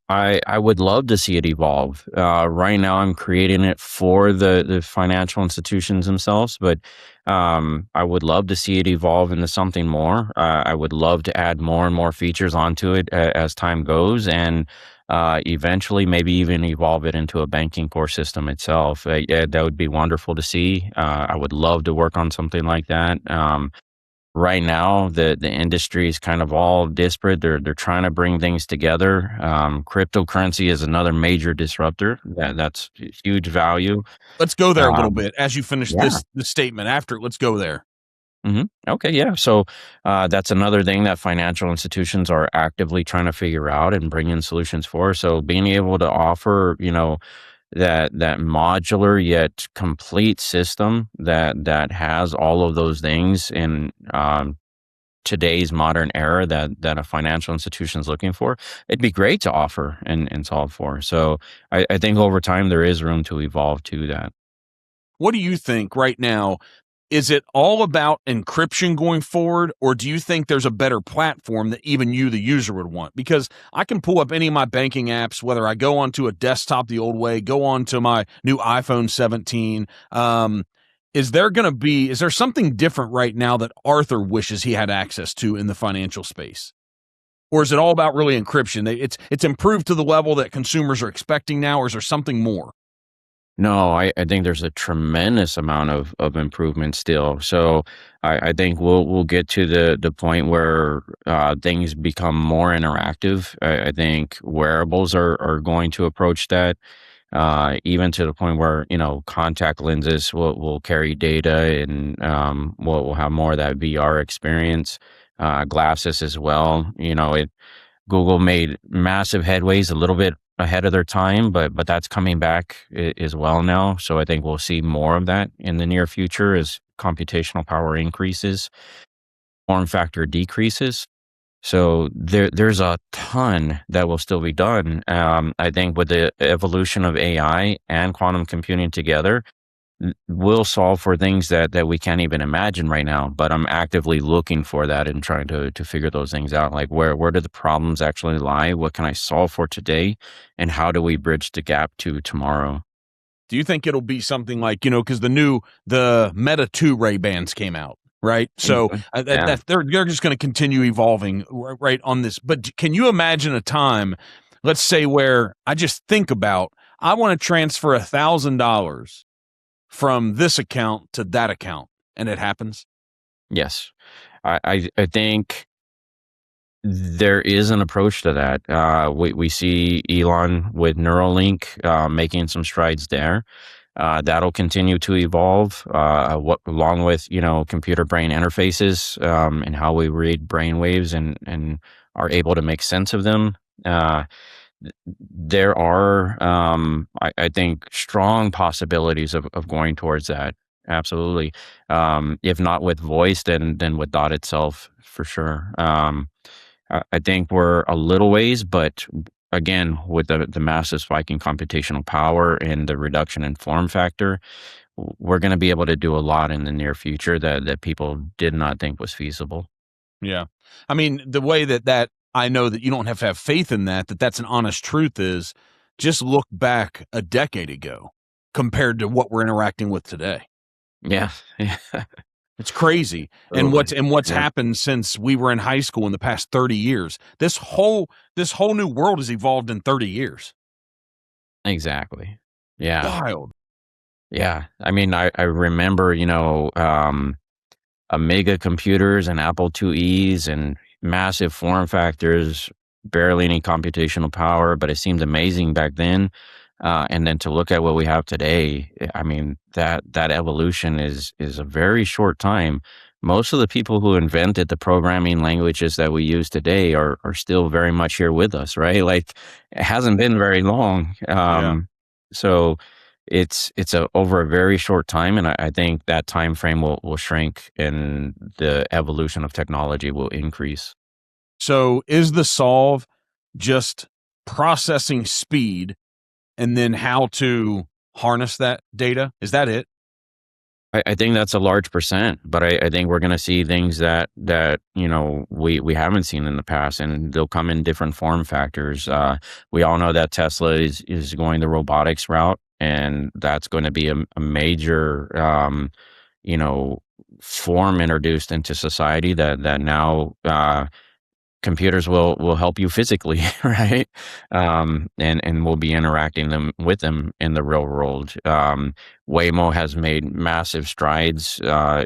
I would love to see it evolve. Right now, I'm creating it for the financial institutions themselves, but I would love to see it evolve into something more. I would love to add more and more features onto it as time goes, and eventually, maybe even evolve it into a banking core system itself. Yeah, that would be wonderful to see. I would love to work on something like that. Right now, the industry is kind of all disparate. They're trying to bring things together. Cryptocurrency is another major disruptor. That's huge value. Let's go there a little Um, bit as you finish yeah. this statement. After let's go there. Okay. Yeah. So that's another thing that financial institutions are actively trying to figure out and bring in solutions for. So being able to offer, that modular yet complete system that has all of those things, and today's modern era that a financial institution is looking for, it'd be great to offer and solve for. So I think over time there is room to evolve to that. What do you think right now? Is it all about encryption going forward, or do you think there's a better platform that even you, the user, would want? Because I can pull up any of my banking apps, whether I go onto a desktop the old way, go onto my new iPhone 17. Is there something different right now that Arthur wishes he had access to in the financial space? Or is it all about really encryption? It's improved to the level that consumers are expecting now, or is there something more? No, I think there's a tremendous amount of improvement still. So I think we'll get to the point where things become more interactive. I think wearables are going to approach that, even to the point where contact lenses will carry data, and we'll have more of that VR experience. Glasses as well. Google made massive headways a little bit ahead of their time, but that's coming back as well now. So I think we'll see more of that in the near future as computational power increases, form factor decreases. So there's a ton that will still be done. I think with the evolution of AI and quantum computing together, will solve for things that we can't even imagine right now. But I'm actively looking for that and trying to figure those things out. Like where do the problems actually lie? What can I solve for today? And how do we bridge the gap to tomorrow? Do you think it'll be something like, because the Meta 2 Ray Bans came out, right? So Mhm. Yeah. that they're just going to continue evolving right on this. But can you imagine a time, let's say, where I just think about, I want to transfer $1,000 from this account to that account, and it happens? Yes. I think there is an approach to that. We see Elon with Neuralink making some strides there. That'll continue to evolve, along with computer brain interfaces, and how we read brain waves and are able to make sense of them. Uh, there are, I think, strong possibilities of going towards that. Absolutely. If not with voice, then with dot itself for sure. I think we're a little ways, but again, with the massive spike in computational power and the reduction in form factor, we're going to be able to do a lot in the near future that people did not think was feasible. Yeah. I mean, the way that I know that you don't have to have faith in that's an honest truth is just look back a decade ago compared to what we're interacting with today. Yeah. Yeah. It's crazy. And Absolutely. what's Yeah. happened since we were in high school in the past 30 years. This whole new world has evolved in 30 years. Exactly. Yeah. Wild. Yeah. I mean, I remember, Amiga computers and Apple IIe's and massive form factors, barely any computational power, but it seemed amazing back then. And then to look at what we have today, I mean, that evolution is a very short time. Most of the people who invented the programming languages that we use today are still very much here with us, right? Like it hasn't been very long. Yeah. So it's over a very short time, and I think that time frame will shrink, and the evolution of technology will increase. So is the solve just processing speed and then how to harness that data? Is that it? I think that's a large percent, but I think we're going to see things that we haven't seen in the past, and they'll come in different form factors. We all know that Tesla is going the robotics route, and that's going to be a major you know form introduced into society that now computers will help you physically, right? And we'll be interacting with them in the real world. Waymo has made massive strides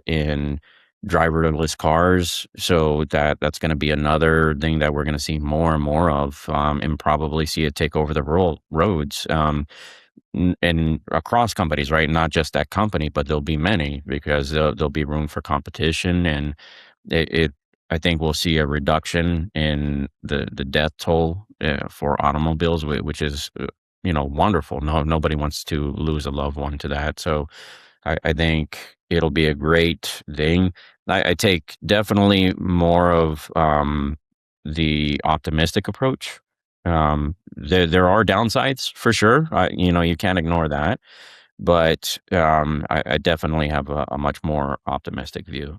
in driverless cars, so that's going to be another thing that we're going to see more and more of, and probably see it take over the rural roads. And across companies, right? Not just that company, but there'll be many because there'll be room for competition, and it I think we'll see a reduction in the death toll for automobiles, which is wonderful. Nobody wants to lose a loved one to that. So I think it'll be a great thing. I take definitely more of the optimistic approach. There are downsides for sure. You can't ignore that, but I definitely have a much more optimistic view.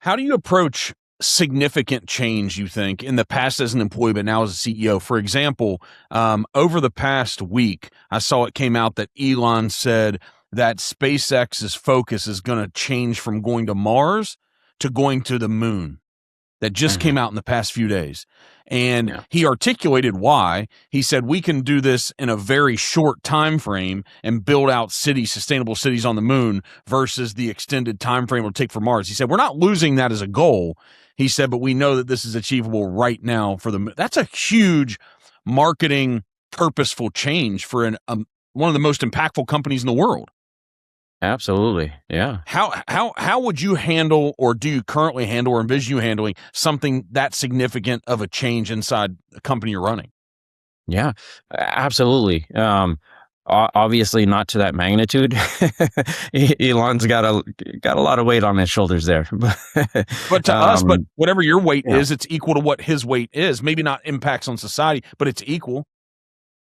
How do you approach significant change, you think, in the past as an employee, but now as a CEO? For example, over the past week, I saw it came out that Elon said that SpaceX's focus is going to change from going to Mars to going to the moon. That just Hmm. came out in the past few days. And Yeah. he articulated why. He said we can do this in a very short time frame and build out cities, sustainable cities on the moon versus the extended time frame it'll take for Mars. He said we're not losing that as a goal. He said, but we know that this is achievable right now for the moon. That's a huge marketing purposeful change for one of the most impactful companies in the world. Absolutely. Yeah. How would you handle, or do you currently handle, or envision you handling something that significant of a change inside the company you're running? Yeah, absolutely. Obviously not to that magnitude. Elon's got a lot of weight on his shoulders there. But to us, but um, whatever your weight yeah, is, it's equal to what his weight is. Maybe not impacts on society, but it's equal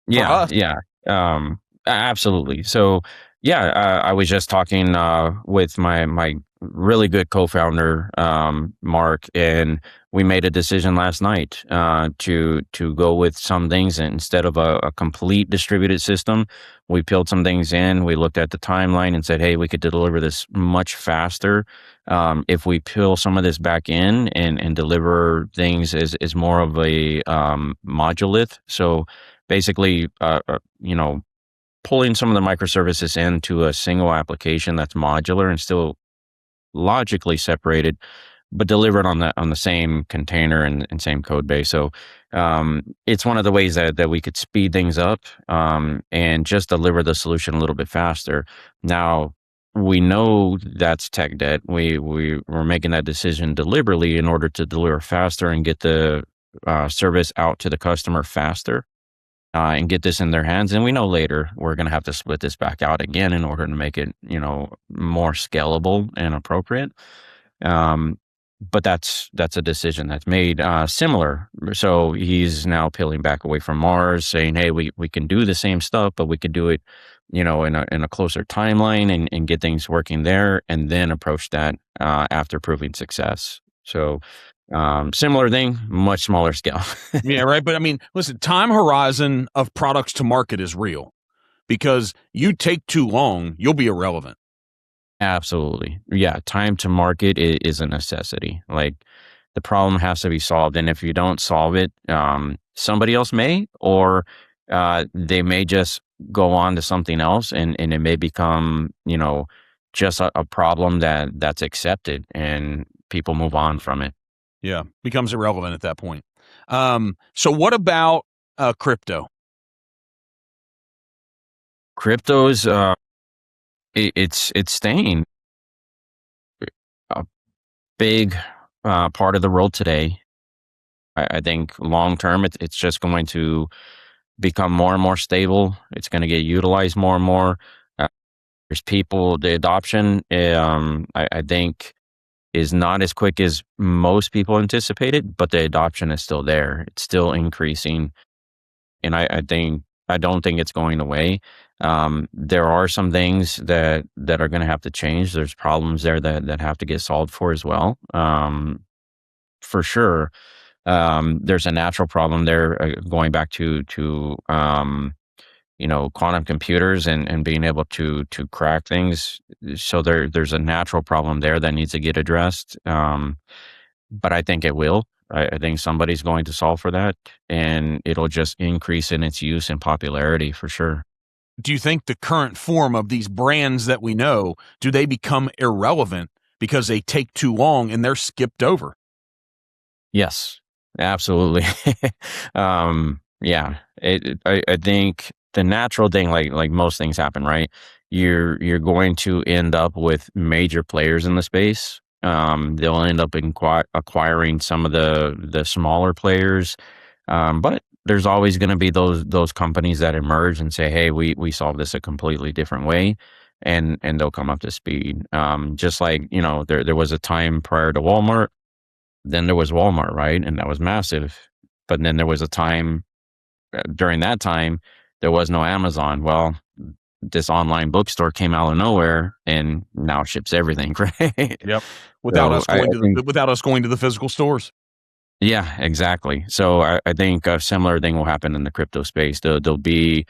for yeah, us. yeah. Absolutely. So, yeah, I was just talking with my really good co-founder, Mark, and we made a decision last night to go with some things instead of a complete distributed system. We peeled some things in. We looked at the timeline and said, "Hey, we could deliver this much faster if we peel some of this back in and deliver things as more of a modulith." So basically, pulling some of the microservices into a single application that's modular and still logically separated, but delivered on the same container and same code base. So it's one of the ways that we could speed things up and just deliver the solution a little bit faster. Now we know that's tech debt. We're making that decision deliberately in order to deliver faster and get the service out to the customer faster and get this in their hands. And we know later we're going to have to split this back out again in order to make it, more scalable and appropriate. Um, but that's a decision that's made. Similar. So he's now peeling back away from Mars, saying, "Hey, we can do the same stuff, but we could do it, in a closer timeline and get things working there, and then approach that after proving success." So similar thing, much smaller scale. Yeah, right. But I mean, listen, time horizon of products to market is real because you take too long, you'll be irrelevant. Absolutely. Yeah, time to market is a necessity. Like the problem has to be solved, and if you don't solve it, somebody else may, or they may just go on to something else, and it may become, just a problem that's accepted, and people move on from it. Yeah, becomes irrelevant at that point. So what about crypto? Cryptos, it's staying a big part of the world today. I think long term, it's just going to become more and more stable. It's going to get utilized more and more. Uh, there's people, the adoption, I think, is not as quick as most people anticipated, but the adoption is still there. It's still increasing. And I don't think it's going away. There are some things that are going to have to change. There's problems there that have to get solved for as well. For sure. There's a natural problem there, going back to quantum computers and being able to crack things. So there's a natural problem there that needs to get addressed. But I think it will. I think somebody's going to solve for that, and it'll just increase in its use and popularity for sure. Do you think the current form of these brands that we know, do they become irrelevant because they take too long and they're skipped over? Yes, absolutely. Yeah, I think the natural thing, like most things happen, right? You're going to end up with major players in the space. They'll end up acquiring some of the smaller players, but there's always going to be those companies that emerge and say, "Hey, we solve this a completely different way." and they'll come up to speed. Just like, there was a time prior to Walmart, then there was Walmart, right? And that was massive. But then there was a time during that time, there was no Amazon. Well, this online bookstore came out of nowhere and now ships everything, right? Yep. Without So us going to think, without us going to the physical stores. yeah, exactly. So I think a similar thing will happen in the crypto space. There'll be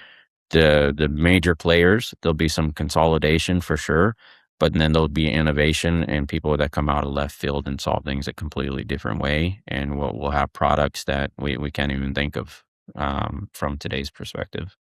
the major players. There'll be some consolidation for sure, but then there'll be innovation and people that come out of left field and solve things a completely different way. And we'll have products that we can't even think of from today's perspective.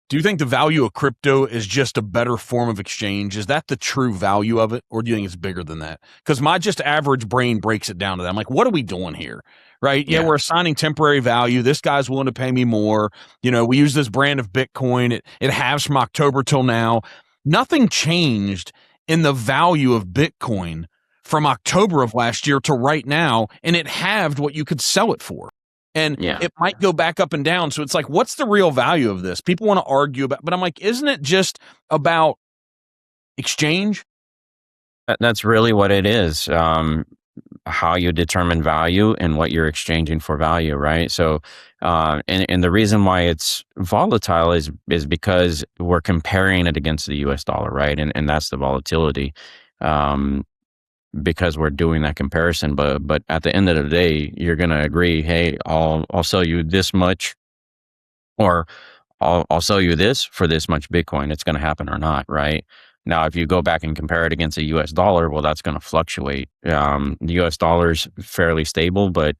Do you think the value of crypto is just a better form of exchange? Is that the true value of it? Or do you think it's bigger than that? Because my just average brain breaks it down to that. I'm like, what are we doing here? Right? Yeah, Yeah. we're assigning temporary value. This guy's willing to pay me more. We use this brand of Bitcoin. It halves from October till now. Nothing changed in the value of Bitcoin from October of last year to right now, and it halved what you could sell it for. And Yeah. it might go back up and down. So it's like, what's the real value of this? People want to argue about, but I'm like, isn't it just about exchange? That's really what it is. How you determine value and what you're exchanging for value, right? So, and the reason why it's volatile is because we're comparing it against the U.S. dollar, right? And that's the volatility, because we're doing that comparison. But at the end of the day, you're gonna agree, hey, I'll sell you this much, or I'll sell you this for this much Bitcoin. It's going to happen or not, right? Now, if you go back and compare it against a US dollar, well, that's going to fluctuate. The US dollar is fairly stable, but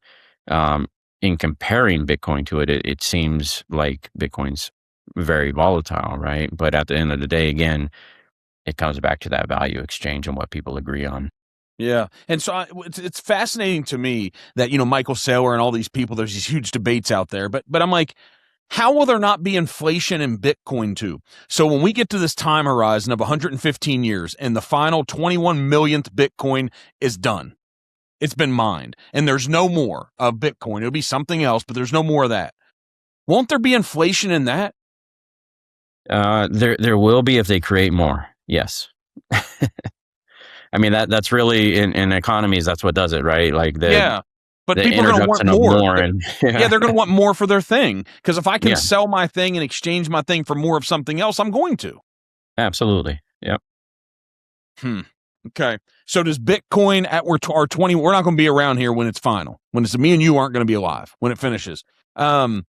in comparing Bitcoin to it, it seems like Bitcoin's very volatile, right? But at the end of the day, again, it comes back to that value exchange and what people agree on. Yeah. And so it's fascinating to me that, Michael Saylor and all these people, there's these huge debates out there, but I'm like, how will there not be inflation in Bitcoin too? So when we get to this time horizon of 115 years and the final 21 millionth Bitcoin is done, it's been mined, and there's no more of Bitcoin. It'll be something else, but there's no more of that. Won't there be inflation in that? There will be if they create more. Yes. I mean, that's really in economies, that's what does it, right? Like Yeah. But the people are going to want introduction of more. more and Yeah, they're going to want more for their thing. Because if I can yeah, sell my thing and exchange my thing for more of something else, I'm going to. absolutely. Yep. Okay. So does Bitcoin at our 20, we're not going to be around here when it's final. When it's me and you aren't going to be alive when it finishes. Do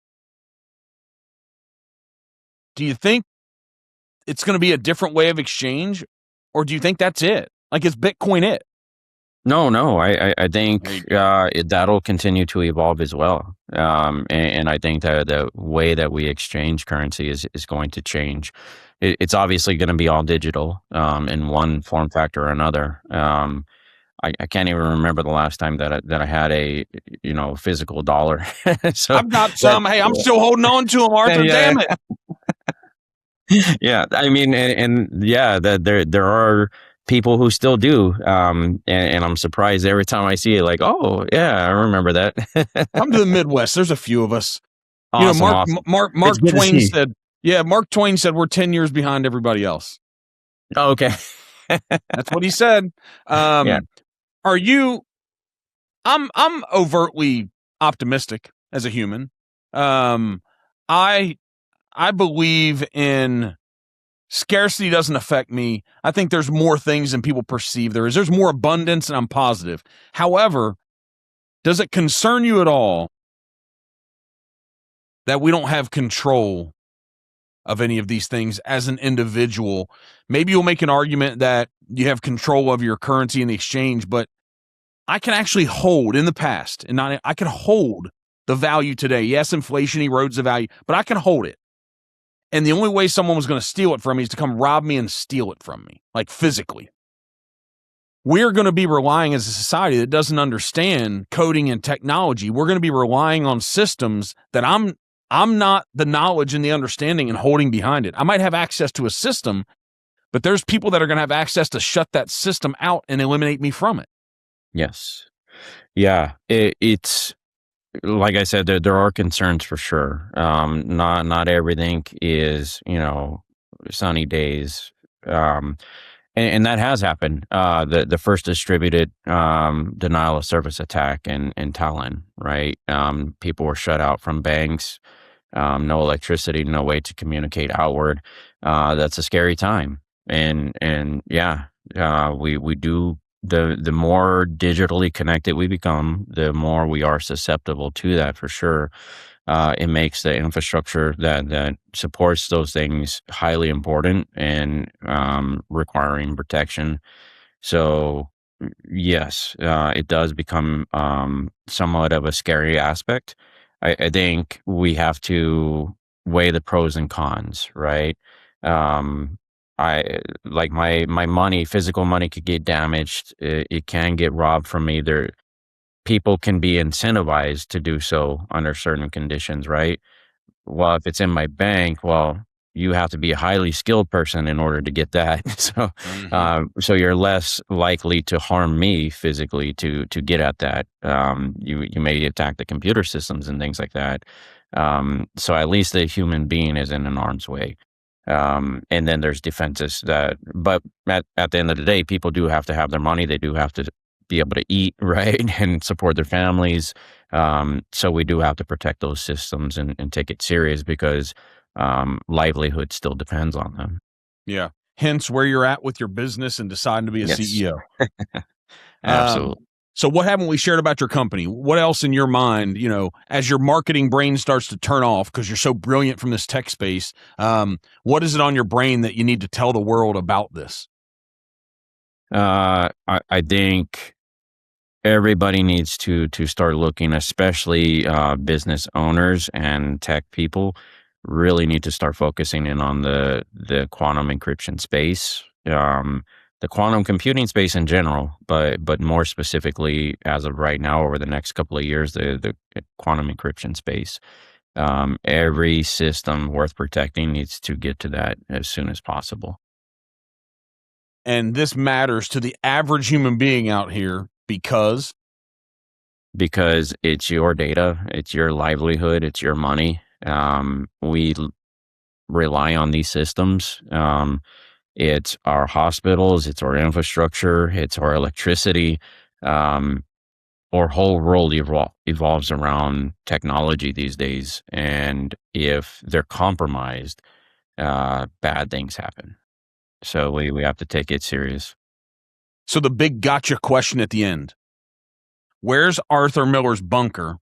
you think it's going to be a different way of exchange, or do you think that's it? Like, is Bitcoin it? No, I think that'll continue to evolve as well. And I think that the way that we exchange currency is going to change. It's obviously going to be all digital in one form factor or another. I can't even remember the last time that I had a physical dollar. So I've got that some. Hey, I'm still holding on to them, Arthur. yeah, Damn it. yeah. I mean, and yeah, that there are people who still do, and I'm surprised every time I see it. Like, oh yeah, I remember that. Come to the Midwest. There's a few of us. Awesome, Mark awesome. It's Mark good to Twain see. said, yeah, Mark Twain said we're 10 years behind everybody else. Oh, okay. That's what he said. Yeah. Are you I'm overtly optimistic as a human. I I believe in scarcity doesn't affect me. I think there's more things than people perceive there is. There's more abundance, and I'm positive. However, does it concern you at all that we don't have control of any of these things as an individual? Maybe you'll make an argument that you have control of your currency in the exchange, but I can actually hold in the past, and I can hold the value today. Yes, inflation erodes the value, but I can hold it. And the only way someone was going to steal it from me is to come rob me and steal it from me, like physically. We're going to be relying as a society that doesn't understand coding and technology. We're going to be relying on systems that I'm not the knowledge and the understanding and holding behind it. I might have access to a system, but there's people that are going to have access to shut that system out and eliminate me from it. Yes. Yeah. It's like I said, there are concerns for sure. Not everything is sunny days And that has happened. The first distributed denial of service attack in Talon, right? People were shut out from banks, no electricity, no way to communicate outward. That's a scary time. And yeah, we do the more digitally connected we become, the more we are susceptible to that for sure. It makes the infrastructure that supports those things highly important and requiring protection. So yes, it does become somewhat of a scary aspect. I think we have to weigh the pros and cons, right? Um, I like my money, physical money could get damaged. It can get robbed from me. People can be incentivized to do so under certain conditions, right? Well, if it's in my bank, well, you have to be a highly skilled person in order to get that. Mhm. So you're less likely to harm me physically to get at that. You may attack the computer systems and things like that. So at least the human being is in an arm's way. And then there's defenses but at the end of the day, people do have to have their money. They do have to be able to eat, right, and support their families. So we do have to protect those systems and take it serious because livelihood still depends on them. Yeah. Hence where you're at with your business and deciding to be a Yes, CEO. Um, absolutely. so what haven't we shared about your company? What else in your mind, as your marketing brain starts to turn off because you're so brilliant from this tech space, what is it on your brain that you need to tell the world about this? I think everybody needs to start looking, especially business owners and tech people, really need to start focusing in on the quantum encryption space, the quantum computing space in general, but more specifically as of right now, over the next couple of years, the quantum encryption space. Every system worth protecting needs to get to that as soon as possible. And this matters to the average human being out here because Because it's your data, it's your livelihood, it's your money. We rely on these systems. It's our hospitals, it's our infrastructure, it's our electricity. Um, our whole world evolves around technology these days. And if they're compromised, bad things happen. So we have to take it serious. so the big gotcha question at the end. Where's Arthur Miller's bunker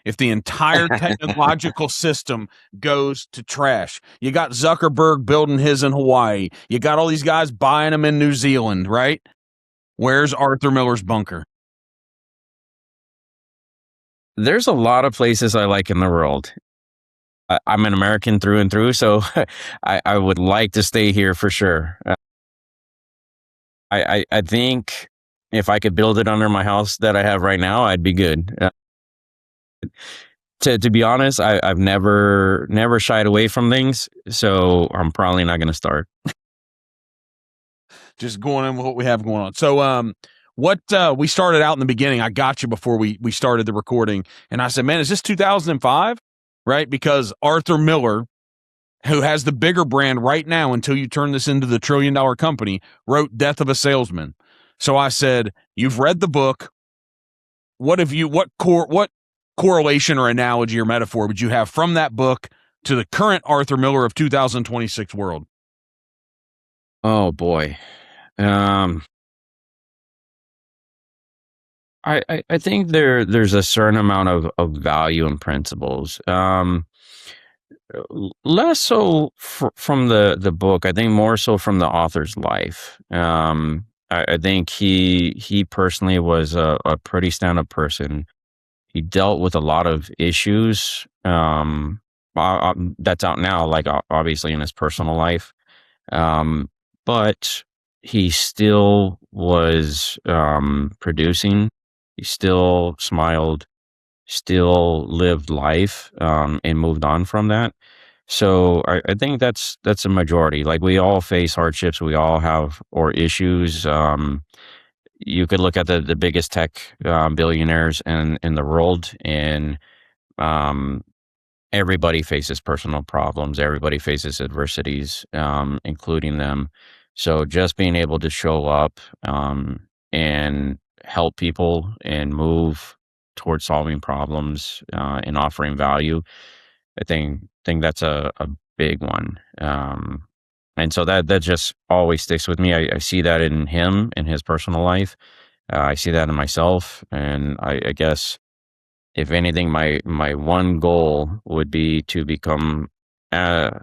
if the entire technological system goes to trash? You got Zuckerberg building his in Hawaii. You got all these guys buying them in New Zealand, right? Where's Arthur Miller's bunker? There's a lot of places I like in the world. I'm an American through and through, so I would like to stay here for sure. I think if I could build it under my house that I have right now, I'd be good. To be honest, I've never shied away from things, so I'm probably not going to start. Just going in with what we have going on. So, what we started out in the beginning, I got you before we started the recording, and I said, "Man, is this 2005?" Right? Because Arthur Miller, who has the bigger brand right now until you turn this into the trillion-dollar company, wrote Death of a Salesman. So I said, "You've read the book. What correlation or analogy or metaphor would you have from that book to the current Arthur Miller of 2026 world?" Oh boy. Um, I think there's a certain amount of value and principles. Less so from the book. I think more so from the author's life. I think he personally was a pretty stand up person. He dealt with a lot of issues that's out now, like obviously in his personal life. Um, but he still was producing. He still smiled, still lived life, and moved on from that. So I think that's a majority. Like we all face hardships, we all have or issues. You could look at the biggest tech billionaires in the world, and um, everybody faces personal problems. Everybody faces adversities, including them. So just being able to show up and help people and move towards solving problems and offering value, I think that's a big one. And so that just always sticks with me. I see that in him in his personal life. I see that in myself, and I guess if anything, my one goal would be to become a,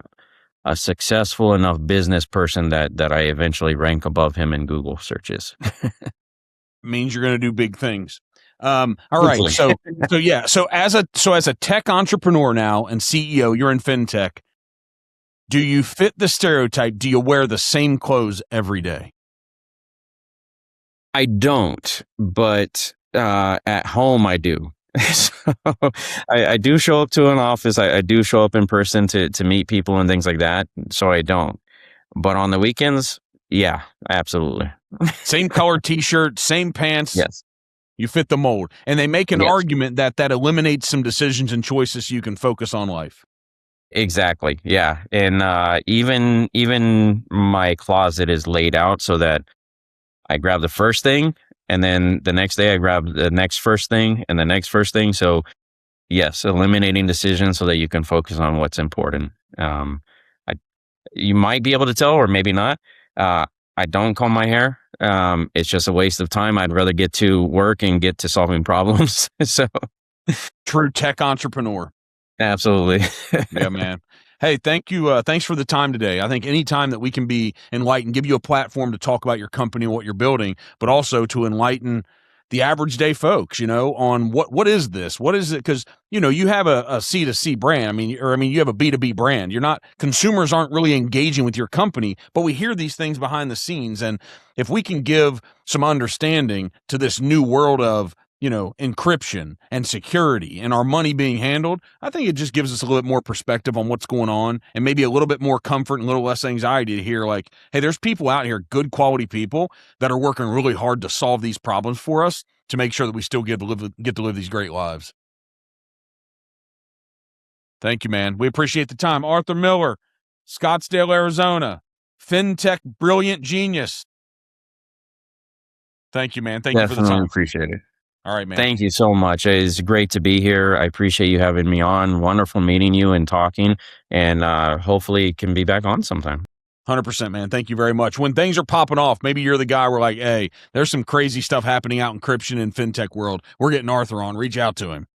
a successful enough business person that I eventually rank above him in Google searches. Means you're going to do big things. All right. Hopefully. So yeah. So as a tech entrepreneur now and CEO, you're in fintech. Do you fit the stereotype? Do you wear the same clothes every day? I don't, but at home I do. So I do show up to an office. I do show up in person to meet people and things like that. So I don't. But on the weekends, yeah, absolutely. Same color T-shirt, same pants. Yes. You fit the mold. And they make an Yes. argument that eliminates some decisions and choices so you can focus on life. Exactly. Yeah. And even my closet is laid out so that I grab the first thing, and then the next day I grab the next first thing and the next first thing. So yes, eliminating decisions so that you can focus on what's important. I, you might be able to tell, or maybe not. I don't comb my hair. It's just a waste of time. I'd rather get to work and get to solving problems. So True tech entrepreneur. absolutely. Yeah, man. Hey, thank you. Thanks for the time today. I think any time that we can be enlightened, give you a platform to talk about your company and what you're building, but also to enlighten the average day folks, on what is this? What is it? Because you have a C2C brand. I mean, you have a B2B brand. You're not consumers aren't really engaging with your company, but we hear these things behind the scenes. And if we can give some understanding to this new world of encryption and security and our money being handled, I think it just gives us a little bit more perspective on what's going on and maybe a little bit more comfort and a little less anxiety to hear like, hey, there's people out here, good quality people that are working really hard to solve these problems for us to make sure that we still get to live these great lives. Thank you, man. We appreciate the time. Arthur Miller, Scottsdale, Arizona, FinTech brilliant genius. Thank you, man. Thank you for the Definitely time. appreciate it. All right, man. Thank you so much. It's great to be here. I appreciate you having me on. Wonderful meeting you and talking, and hopefully can be back on sometime. 100%, man. Thank you very much. When things are popping off, maybe you're the guy we're like, hey, there's some crazy stuff happening out in encryption and fintech world. We're getting Arthur on. Reach out to him.